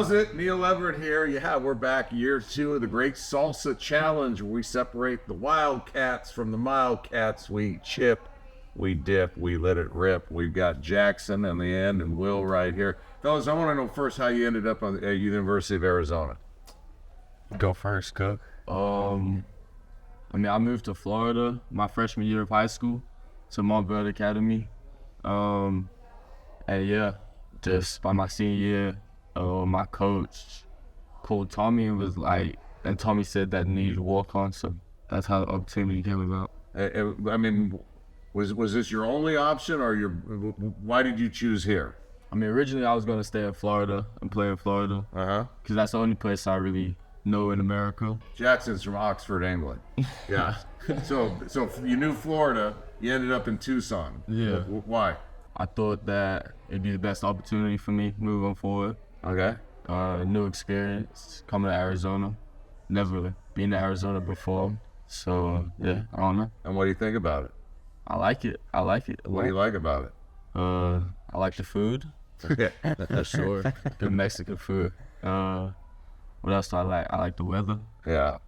does it. Neil Everett here. Yeah, we're back year 2 of the Great Salsa Challenge, where we separate the Wildcats from the Mildcats. We chip, we dip, we let it rip. We've got Jackson in the end and Will right here. Fellas, I want to know first how you ended up at the University of Arizona. Go first, Cook. I moved to Florida my freshman year of high school to Montbert Academy. And yeah, just by my senior year, my coach called Tommy and was like, and Tommy said that needed to walk on, so that's how the opportunity came about. I mean, was this your only option, or why did you choose here? Originally I was gonna stay in Florida and play in Florida, because that's the only place I really know in America. Jackson's from Oxford, England. Yeah. So you knew Florida. You ended up in Tucson. Yeah. Why? I thought that it'd be the best opportunity for me moving forward. Okay. New experience coming to Arizona. Never been to Arizona before. So yeah, I don't know. And what do you think about it? I like it a lot. What do you like about it? I like the food. That's sure. Good Mexican food. What else do I like? I like the weather. Yeah.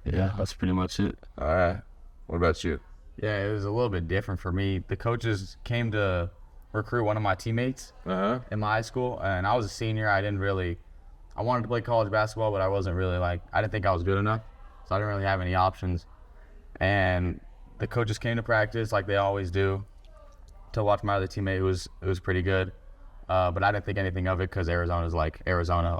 Yeah, that's pretty much it. All right. What about you? Yeah, it was a little bit different for me. The coaches came to recruit one of my teammates in my high school, and I was a senior. I wanted to play college basketball, but I wasn't really I didn't think I was good enough, so I didn't really have any options. And the coaches came to practice like they always do to watch my other teammate who was pretty good, but I didn't think anything of it because Arizona's like Arizona.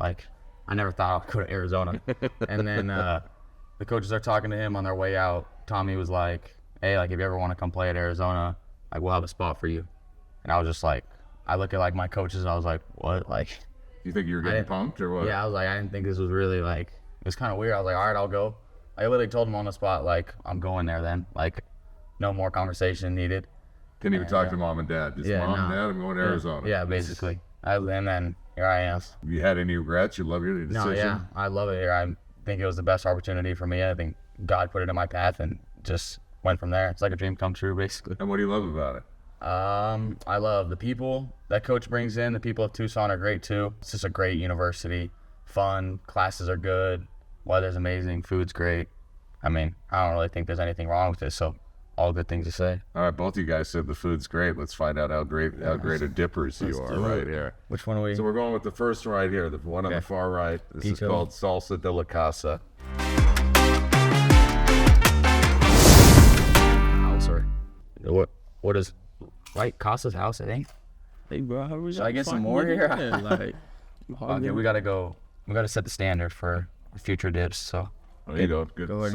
I never thought I'd go to Arizona. And then the coaches are talking to him on their way out. Tommy was like, hey, if you ever want to come play at Arizona, we'll have a spot for you. And I was just I look at my coaches and I was like, what? You think you were getting pumped or what? Yeah, I was I didn't think this was really it was kind of weird. I was like, all right, I'll go. I literally told him on the spot, I'm going there then. No more conversation needed. Didn't even talk to mom and dad. Just mom and dad, I'm going to Arizona. Yeah, basically. And then here I am. You had any regrets? You love your decision? No, yeah, I love it here. I think it was the best opportunity for me. I think God put it in my path and just went from there. It's like a dream come true, basically. And what do you love about it? I love the people that coach brings in. The people of Tucson are great too. It's just a great university. Fun, classes are good, weather's amazing, food's great. I don't really think there's anything wrong with it, so all good things to say. All right, both of you guys said the food's great. Let's find out how great of dippers you are right here. Which one are we? So we're going with the first one right here, the one on the far right. This is called Salsa de la Casa. Sorry. What is White Casa's house, I think? Hey, bro, should I get some more here? Okay, we gotta set the standard for future dips, so. There you go. Good.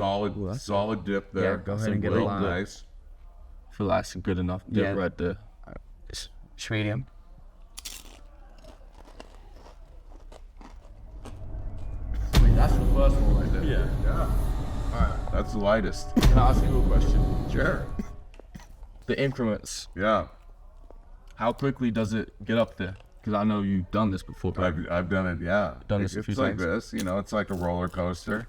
Solid dip there. Yeah, go ahead and get it on. Nice. I feel like it's a good enough dip right there. Just medium. That's the first one right there. Yeah. All right. That's the lightest. Can I ask you a question? Sure. The increments. Yeah. How quickly does it get up there? Because I know you've done this before. I've done it, yeah. Done this a few times. It's like this, it's like a roller coaster.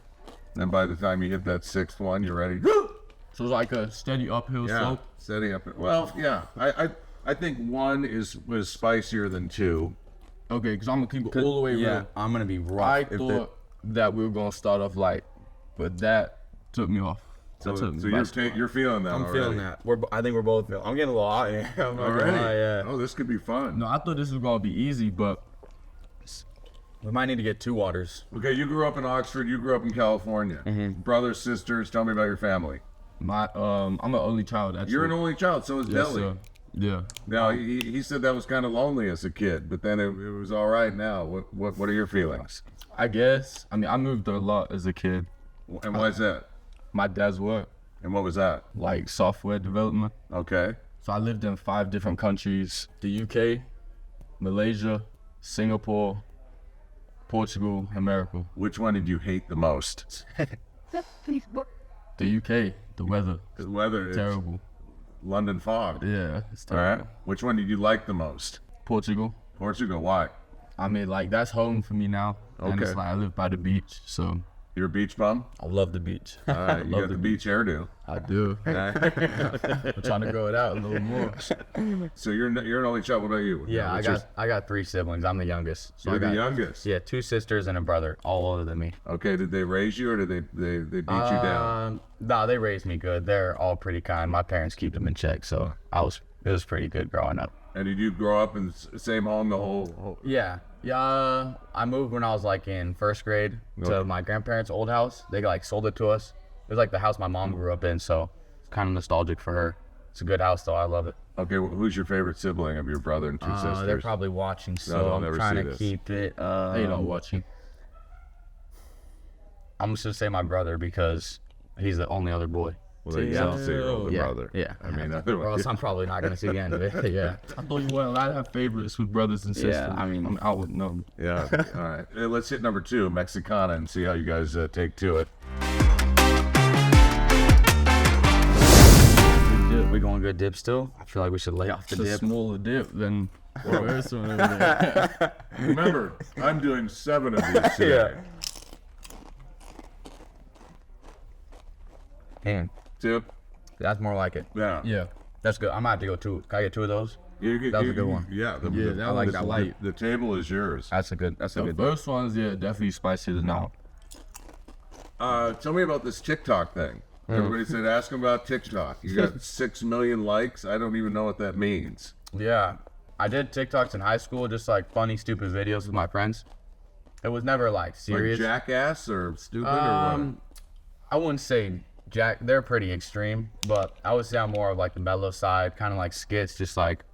Then by the time you hit that 6th one, you're ready. So it's like a steady uphill slope? Steady up. Well, yeah. I think 1 was spicier than 2. Okay, because I'm going to keep it all the way real. I'm going to be rough. I thought that we were going to start off light, but that took me off. So you're feeling that already. Feeling that. I think we're both feeling. I'm getting a little hot in here. I'm not gonna lie, yeah. Oh, this could be fun. No, I thought this was going to be easy, but we might need to get 2 waters. Okay, you grew up in Oxford. You grew up in California. Brothers, sisters. Tell me about your family. I'm an only child, actually. You're an only child, so is Deli. Sir. Yeah. Now, he said that was kind of lonely as a kid, but then it was all right now. What are your feelings? I guess. I moved a lot as a kid. And why is that? My dad's work. And what was that? Like software development. Okay. So I lived in 5 different countries: the UK, Malaysia, Singapore, Portugal, America. Which one did you hate the most? The UK, the weather. The weather is terrible. London fog. Yeah, it's terrible. All right. Which one did you like the most? Portugal. Portugal, why? That's home for me now. Okay. And it's I live by the beach, so You're a beach bum? I love the beach. All right, you got the beach hairdo. I do. I'm trying to grow it out a little more. So you're an only child. What about you? Yeah, What's I got 3 siblings. I'm the youngest. So You're I got, the youngest. Yeah, 2 sisters and a brother, all older than me. Okay, did they raise you or did they beat you down? No, they raised me good. They're all pretty kind. My parents keep them in check, so it was pretty good growing up. And did you grow up in the same home the whole? Yeah. I moved when I was like in 1st grade to my grandparents' old house. They like sold it to us. It was like the house my mom grew up in, so it's kind of nostalgic for her. It's a good house though. I love it. Okay, well, who's your favorite sibling of your brother and 2 sisters? They're probably watching, so they'll I'm never trying see to this. keep it. They not watching. I'm just gonna say my brother because he's the only other boy. Well, you have to say your older Yeah, brother. yeah. I mean, Or otherwise, else I'm probably not gonna see the end of it. Yeah. I thought you weren't allowed to have favorites with brothers and sisters. Yeah, I mean, I wouldn't know. yeah. All right, let's hit number 2, Mexicana, and see how you guys take to it. We going good dip still? I feel like we should lay off the It's a dip. smaller dip than the first one over there. Remember, I'm doing 7 of these today. Damn, Tip. that's more like it. Yeah. Yeah. That's good. I might have to go 2. Can I get 2 of those? That was a good one. Yeah. Yeah, that like was that light. The table is yours. That's a good. The first one's definitely spicier than now. Tell me about this TikTok thing. Everybody said, ask him about TikTok. You got 6 million likes. I don't even know what that means. Yeah, I did TikToks in high school, just like funny, stupid videos with my friends. It was never like serious. Like jackass or stupid or what? I wouldn't say Jack. They're pretty extreme, but I would say I'm more of like the mellow side, kind of like skits, just like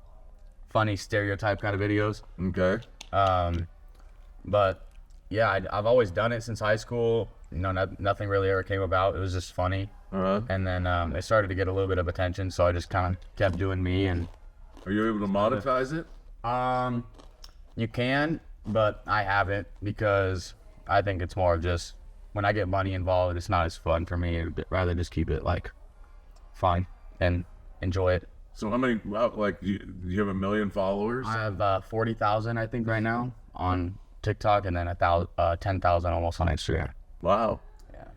funny stereotype kind of videos. Okay. But yeah, I've always done it since high school. You know, nothing really ever came about. It was just funny. And then it started to get a little bit of attention, so I just kind of kept doing me. And Are you able to monetize it? you can, but I haven't because I think it's more of just when I get money involved, it's not as fun for me. I'd rather just keep it like fun and enjoy it. So how many, like, do you have 1 million followers? I have 40,000, I think, right now on TikTok, and then 10,000 almost on Instagram. Wow. Yeah.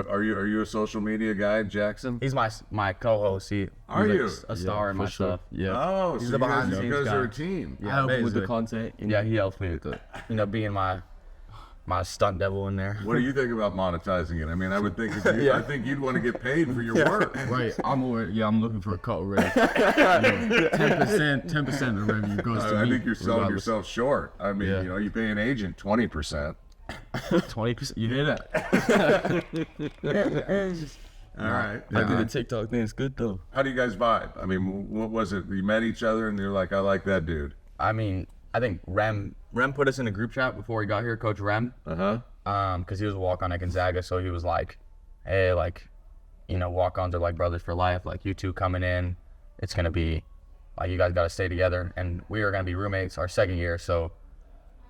Are you a social media guy, Jackson? He's my co-host. He's Are like you? a star in my stuff. Yeah. Oh, He's so the you behind the guys, scenes you guys are a guy. team. I help with the basically. content. Yeah, he helps me with it. You know, being my stunt devil in there. What do you think about monetizing it? I mean, I would think I think you'd want to get paid for your work. Right. I'm looking for a cut rate. 10% of the revenue goes to I me. think you're selling regardless. yourself short. I mean, Yeah. you pay an agent 20%. 20%. You hear that? All right. I did a TikTok thing. It's good though. How do you guys vibe? I mean, what was it? You met each other and you're like, I like that dude. I mean, I think Rem put us in a group chat before he got here, Coach Rem. Because he was a walk-on at Gonzaga, so he was like, hey, like, you know, walk-ons are like brothers for life. Like, you two coming in, it's going to be, like, you guys got to stay together. And we were going to be roommates our 2nd year, so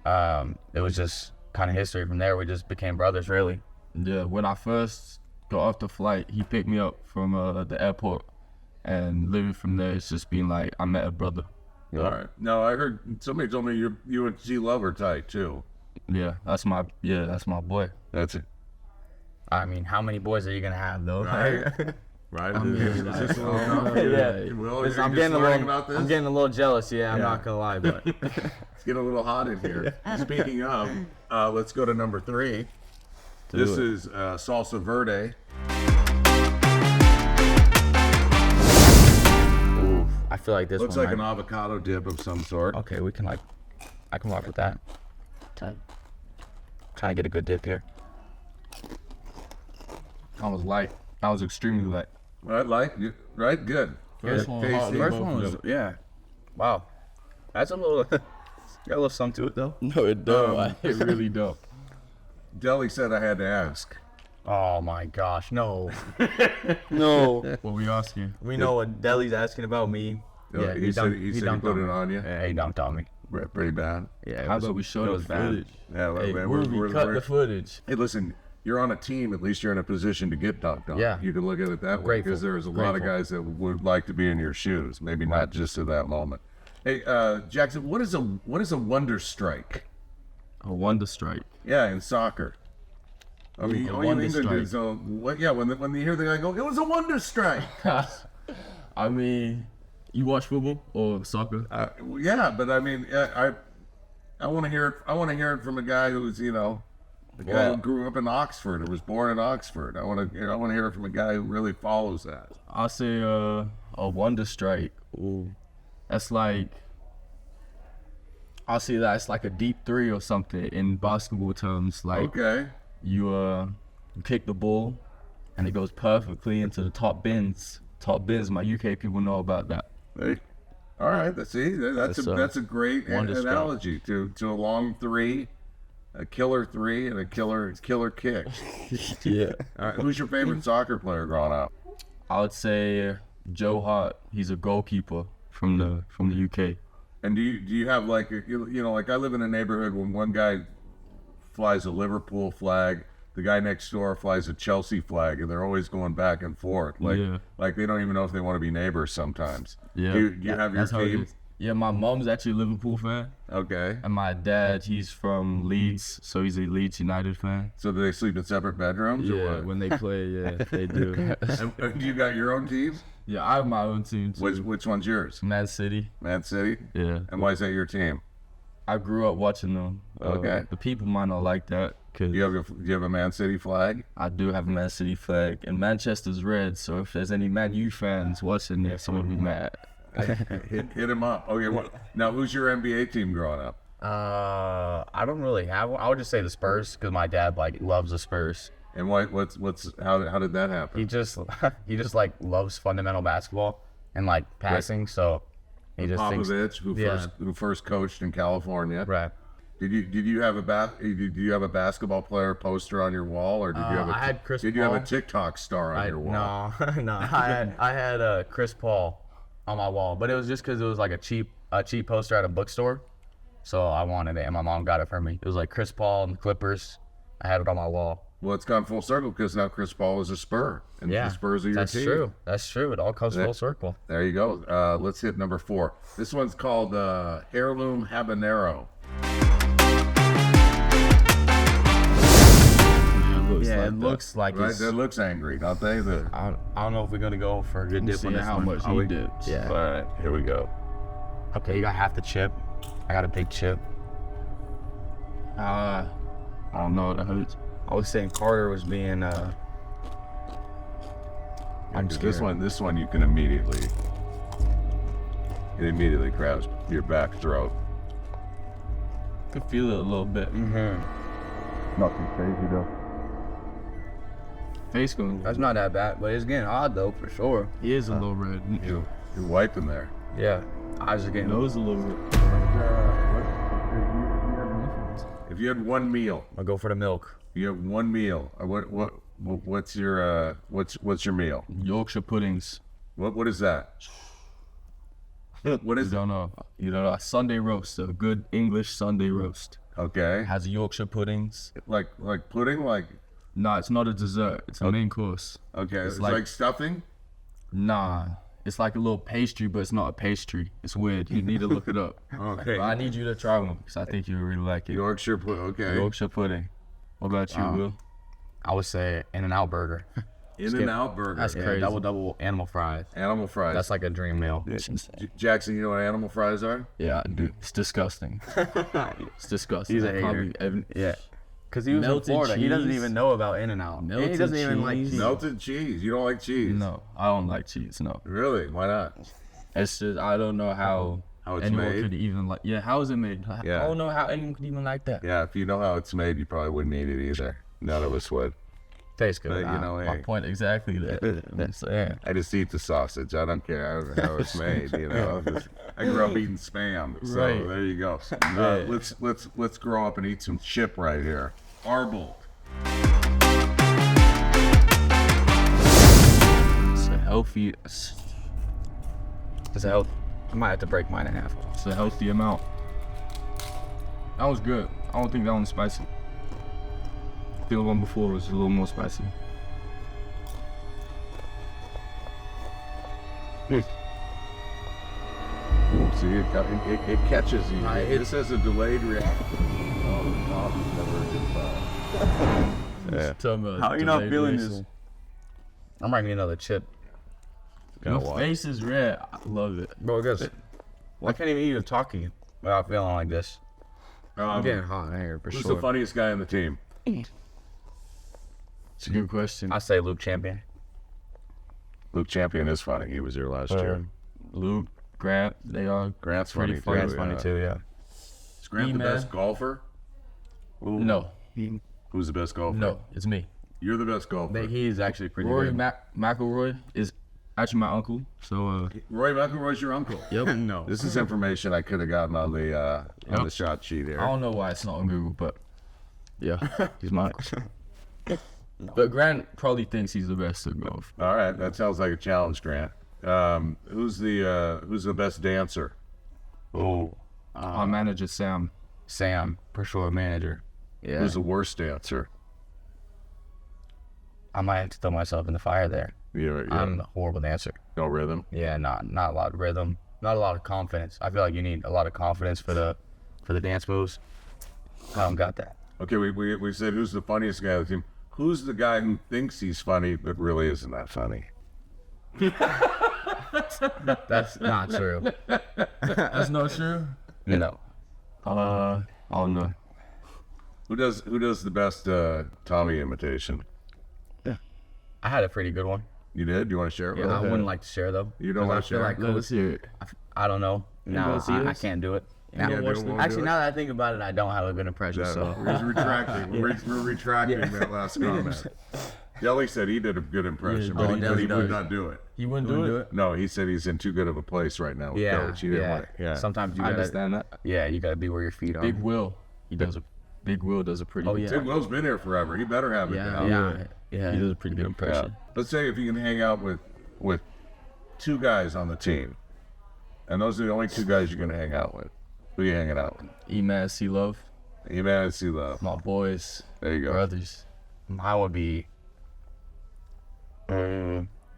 it was just kind of history from there. We just became brothers, really. Yeah. When I first got off the flight, he picked me up from the airport, and living from there, it's just been like I met a brother. All right. No, I heard somebody told me you and G Love are tight too. Yeah, that's my boy. That's it. I mean, how many boys are you going to have, though? Right. Right. Is this a little complicated? Yeah. Will, Listen, you're I'm just getting learning about this? I'm getting a little jealous. Yeah, I'm Yeah. not gonna lie, but It's getting a little hot in here. Speaking of, let's go to number 3. This is Salsa Verde. I feel like this Looks one like an might- avocado dip of some sort. Okay, I can rock with that. Trying to get a good dip here. I was light. I was extremely light. Right, right, good. First one hard, Tasty. first one was- yeah. Wow, that's a little. got a little something to it though. No, it don't. It really dope. Deli said I had to ask. Oh my gosh, no. No. What we asking? We know what Deli's asking about me. Yeah, he said he dunked put me. it on you. Yeah, he dunked on me. Pretty bad. Yeah, How about we show the footage? Yeah, Hey, we're- cut the footage. Hey, listen, you're on a team. At least you're in a position to get dunked on. Yeah. You can look at it that way Grateful. because there's a lot of guys that would like to be in your shoes. Maybe not just at that moment. Hey, Jackson, what is a wonder strike? A wonder strike. Yeah, in soccer. I mean, A all you wonder England strike. is, when you hear the guy go, it was a wonder strike. I mean, you watch football or soccer? Yeah, but I mean, I want to hear it. I want to hear it from a guy who's, the guy who grew up in Oxford or was born in Oxford. I want to hear it from a guy who really follows that. I'll say a wonder strike. Ooh, that's like, I'll say that's like a deep three or something in basketball terms. Like Okay. you kick the ball and it goes perfectly into the top bins. Top bins, my UK people know about that. Hey. All right. That's a great wonder strike. analogy to a long three, a killer three, and a killer kick. Yeah. All right, who's your favorite soccer player growing up? I would say Joe Hart. He's a goalkeeper from the UK. And do you have like like I live in a neighborhood when one guy flies a Liverpool flag, the guy next door flies a Chelsea flag, and they're always going back and forth. Like they don't even know if they want to be neighbors sometimes. Yeah. Do you have your That's how it team? is. Yeah, my mom's actually a Liverpool fan, Okay. and my dad, he's from Leeds, so he's a Leeds United fan. So do they sleep in separate bedrooms or Yeah, what? when they play, yeah, they do. And you got your own team? Yeah, I have my own team too. Which one's yours? Man City. Man City? Yeah. And why is that your team? I grew up watching them. Okay. The people might not like that because Do you have a Man City flag? I do have a Man City flag, and Manchester's red. So if there's any Man U fans watching there, someone will be mad. Hit him up. Okay. Now, who's your NBA team growing up? I don't really have one. I would just say the Spurs because my dad loves the Spurs. And how did that happen? He just like loves fundamental basketball and like passing. So he just thinks. Popovich, who first coached in California. Right. Did you have a basketball player poster on your wall, or did you have I had Chris Did you have a Paul. TikTok star on your wall? No. I had Chris Paul on my wall, but it was just because it was like a cheap poster at a bookstore, so I wanted it, and my mom got it for me. It was like Chris Paul and the Clippers. I had it on my wall. Well, it's gone full circle because now Chris Paul is a Spur, and the Spurs are your that's team. true. That's true. It all comes full circle. There you go. Let's hit number 4. This one's called Heirloom Habanero. Yeah, it looks like Right, it's. that looks angry, don't they? I don't know if we're gonna go for a good dip on this how one. much he dips. Yeah. All right, here we go. Okay, you got half the chip. I got a big chip. I don't know. That hurts. I was saying Carter was being. I'm This scared. one you can immediately. It immediately grabs your back throat. Could feel it a little bit. Not too crazy though. Face going. That's not that bad, but it's getting odd though for sure. He is a little red. You're wiping there. Yeah, eyes are getting. Nose a little red. If you had one meal, I'll go for the milk. you have one meal. What's your meal? Yorkshire puddings. What is that? What is You don't know. You don't know. A Sunday roast. A good English Sunday roast. Okay. Has Yorkshire puddings. Like pudding? Nah, it's not a dessert. It's a main course. Okay. It's like- like stuffing? Nah. It's like a little pastry, but it's not a pastry. It's weird. You need to look it up. Okay. But I need you to try one because I think you would really like it. Yorkshire pudding. Okay. Yorkshire pudding. What about you, Will? I would say In-N-Out burger. In-N-Out burger. That's crazy. Double animal fries. Animal fries. That's like a dream meal. Jackson, you know what animal fries are? Yeah, dude. It's disgusting. It's disgusting. He's a hater. Yeah. Because he was in Melted Florida. He doesn't cheese. even know about In-N-Out. He Melted doesn't even like cheese. cheese. Melted cheese. You don't like cheese? No, I don't like cheese. No, Really? Why not? it's just I don't know how it's anyone made? could even like. Yeah, how is it made? Yeah. I don't know how anyone could even like that. Yeah, if you know how it's made, you probably wouldn't eat it either. None of us would. Tastes good. But, you know, My hey, point exactly. That's yeah. I just eat the sausage. I don't care how it's made. You know, I grew up eating spam. So Right. there you go. Let's grow up and eat some chip right here. Arbold. It's a healthy. It's a health. I might have to break mine in half. It's a healthy amount. That was good. I don't think that one's spicy. The other one before was a little more spicy. See, it catches you. This has a delayed reaction. Oh, the top is never a good sign. Yeah. Tell me How you not feeling this? I'm writing another chip. Your face is red. I love it. Bro, guess. I can't even eat it talking without feeling like this. I'm getting hot in here for Who's sure. the funniest guy on the team? It's a good question. I say Luke Champion. Luke Champion is funny. He was here last year. Luke, Grant, they are Grant's pretty funny, funny. Grant's funny too, yeah. Is Grant the E-man. best golfer? No, Who's the best golfer? no, it's me. You're the best golfer. He's actually pretty Rory good. McIlroy is actually my uncle. So Roy McIlroy's your uncle. yep. No. This is information I could have gotten on the shot sheet I here. don't know why it's not on Google, but yeah, he's my. But Grant probably thinks he's the best at golf. All right, that sounds like a challenge, Grant. Who's the best dancer? Oh, Our manager Sam. Sam, for sure, manager. Yeah. Who's the worst dancer? I might have to throw myself in the fire there. Yeah, I'm a horrible dancer. no rhythm. Yeah, not a lot of rhythm, not a lot of confidence. I feel like you need a lot of confidence for the dance moves. I don't got that. Okay, we said who's the funniest guy on the team. Who's the guy who thinks he's funny but really isn't that funny? That's not true. That's not true. No. I don't know. Who does the best Tommy imitation? I had a pretty good one. You did? Do you want to share it? Yeah, with I us? wouldn't like to share though. You don't 'cause wanna I feel share? like Let us hear it. I don't know. No, gonna see I this? can't do it. gonna watch this? Actually, now that I think about it, I don't have a good impression. So We're retracting. We're retracting that last comment. Jelly said he did a good impression, Yeah, but he Jelly would does. not do it. He wouldn't do it. No, he said he's in too good of a place right now with yeah, coach. He didn't yeah. want it. Yeah. Sometimes you I gotta. understand that. Yeah, you gotta be where your feet are. Big Will. Big Will does a pretty. Oh, good yeah. Tim Will's been here forever. He better have it Yeah, down. yeah. He does a pretty good Yeah. impression. Let's say if you can hang out with two guys on the team, and those are the only two guys you're gonna hang out with. Who are you hanging out with? E-Man, C Love, Amen and see love. my boys, There you go. brothers. Mine would be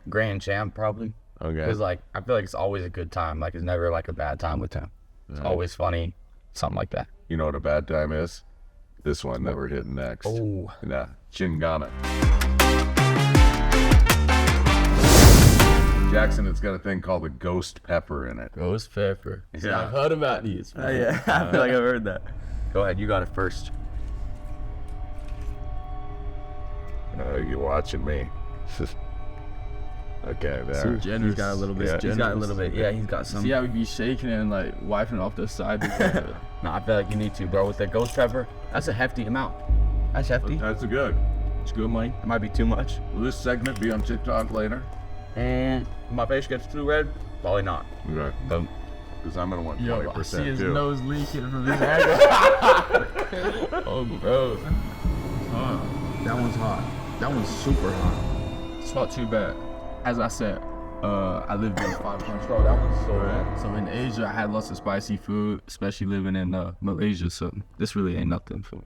Grand Champ probably. Okay. Because like I feel like it's always a good time. Like it's never like a bad time with him. It's always funny, something like that. You know what a bad time is? This one that we're hitting next. Oh. Nah, Chingana. Jackson, it's got a thing called a ghost pepper in it. Ghost Pepper. Yeah. I've heard about these. Yeah, I feel like I've heard that. Go ahead, you got it first. You're watching me. Okay, there. Generous. He's got a little bit. Yeah. He's got a little bit. Yeah, he's got some. See how we be shaking and like wiping off the side. No, I feel like you need to, bro. With that ghost pepper, that's a hefty amount. That's hefty. That's a good. It's good, Mike. It might be too much. Will this segment be on TikTok later? And if my face gets too red, probably not. Okay. But Because I'm gonna want Yo, I 20% see his too. nose leaking from his angle. Oh, bro. that one's hot. That one's super hot. It's not too bad. As I said, I lived in 5 countries. Bro, that one's so bad. So in Asia, I had lots of spicy food, especially living in Malaysia. So this really ain't nothing for me.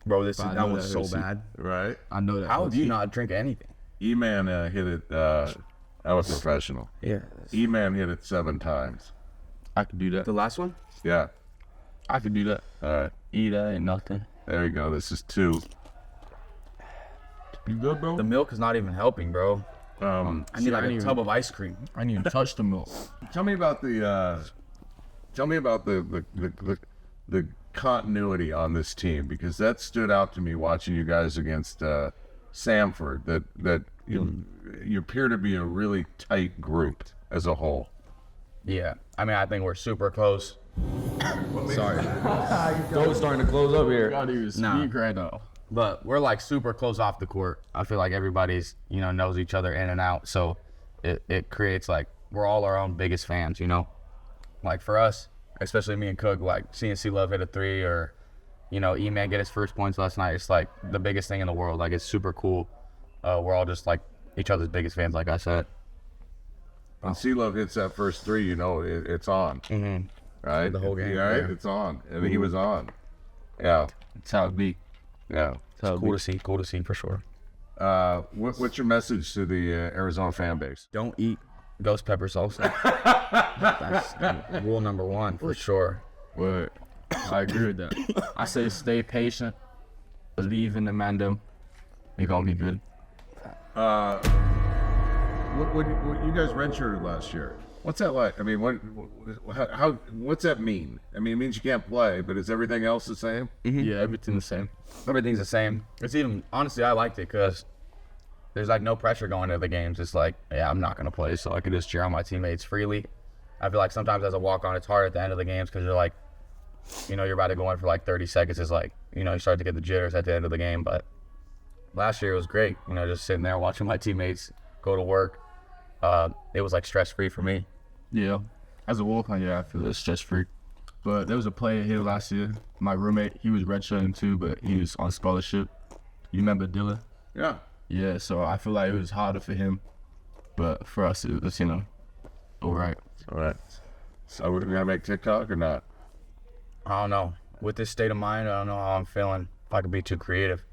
Bro, I that know one's that so hurts you. bad. Right? I know that. How hurts do you you. not drink anything? E-Man hit it. I was professional. Yeah. E-Man hit it 7 times. I could do that. The last one? Yeah. I could do that. All right. Eat that ain't nothing. There you go. This is 2. You good, bro? The milk is not even helping, bro. I need like a tub of ice cream. I didn't even touch the milk. Tell me about the continuity on this team, because that stood out to me watching you guys against Samford. That you appear to be a really tight group as a whole. Yeah. I mean, I think we're super close. Sorry. Throat's starting to close up here. Gotta even speak Nah. right now. But we're like super close off the court. I feel like everybody's, knows each other in and out. So it creates like, we're all our own biggest fans, Like for us, especially me and Cook, like seeing C Love hit a 3 or, E-Man get his first points last night. It's like the biggest thing in the world. Like it's super cool. We're all just like each other's biggest fans, like I said. When C-Love hits that first 3, it's on. Mm-hmm. Right? The whole game, Yeah, right? yeah. It's on. And he was on. Yeah. That's how it be. Yeah. Cool to see for sure. What's your message to the Arizona fan base? Don't eat ghost pepper salsa. That's rule number 1 for sure. Word. I agree with that. I say stay patient. believe in the mandem. They gonna be good. What you guys redshirted last year? What's that like? I mean, what's that mean? I mean, it means you can't play, but is everything else the same? Yeah, everything's the same. Everything's the same. It's even, honestly, I liked it because there's like no pressure going to the games. It's like, yeah, I'm not going to play, so I can just cheer on my teammates freely. I feel like sometimes as a walk-on, it's hard at the end of the games because you're like, you know, you're about to go in for like 30 seconds. It's like, you know, you start to get the jitters at the end of the game. But last year it was great, you know, just sitting there watching my teammates go to work. It was like stress-free for me. Yeah, as a walk-on, yeah, I feel it's stress-free. But there was a player here last year. My roommate, he was redshirting too, but he was on scholarship. You remember Dylan? Yeah. Yeah, so I feel like it was harder for him, but for us, it was, you know, all right. All right. So we're gonna make TikTok or not? I don't know. With this state of mind, I don't know how I'm feeling. If I could be too creative.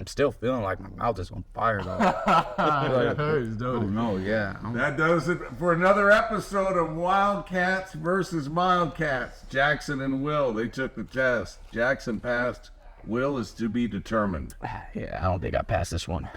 I'm still feeling like my mouth is on fire though. It hurts, Oh no, yeah. That does it for another episode of Wildcats versus Mildcats. Jackson and Will, they took the test. Jackson passed. Will is to be determined. Yeah, I don't think I passed this one.